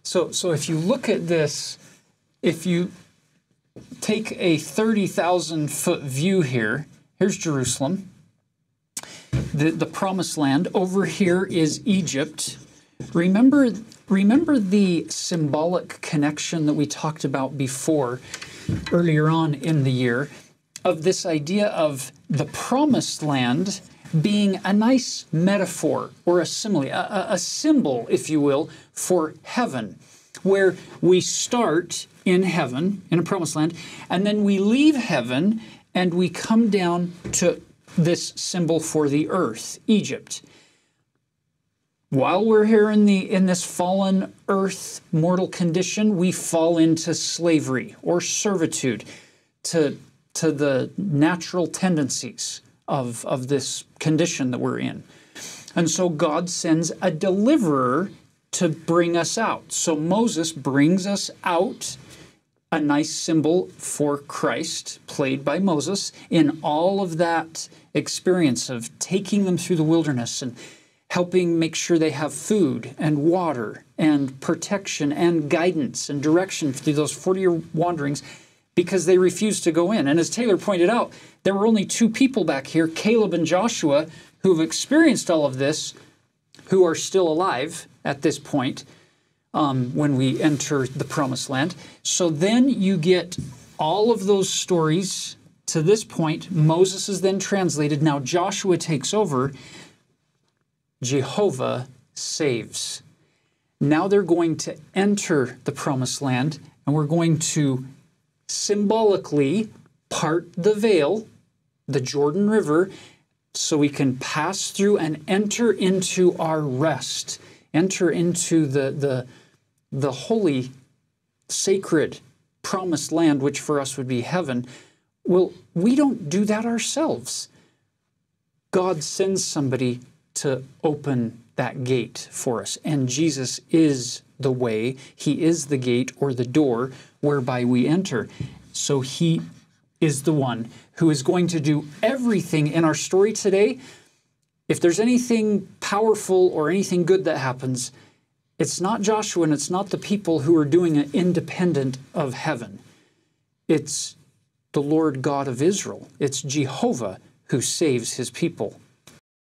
So if you look at this, if you take a 30,000-foot view here, here's Jerusalem, the Promised Land. Over here is Egypt. Remember the symbolic connection that we talked about before, earlier on in the year, of this idea of the Promised Land being a nice metaphor or a simile, a symbol, if you will, for heaven, where we start in heaven, in a Promised Land, and then we leave heaven and we come down to this symbol for the earth, Egypt. While we're here in this fallen earth mortal condition, we fall into slavery or servitude to the natural tendencies of this condition that we're in. And so God sends a deliverer to bring us out. So Moses brings us out, a nice symbol for Christ, played by Moses, in all of that experience of taking them through the wilderness and helping make sure they have food and water and protection and guidance and direction through those 40-year wanderings, because they refused to go in. And as Taylor pointed out, there were only two people back here, Caleb and Joshua, who have experienced all of this, who are still alive at this point when we enter the Promised Land. So then you get all of those stories to this point. Moses is then translated. Now Joshua takes over. Jehovah saves. Now they're going to enter the Promised Land, and we're going to symbolically part the veil, the Jordan River, so we can pass through and enter into our rest, enter into the holy, sacred, promised land, which for us would be heaven. Well, we don't do that ourselves. God sends somebody to open that gate for us, and Jesus is the way. He is the gate or the door whereby we enter. So He is the one who is going to do everything in our story today. If there's anything powerful or anything good that happens, it's not Joshua and it's not the people who are doing it independent of heaven. It's the Lord God of Israel. It's Jehovah who saves His people.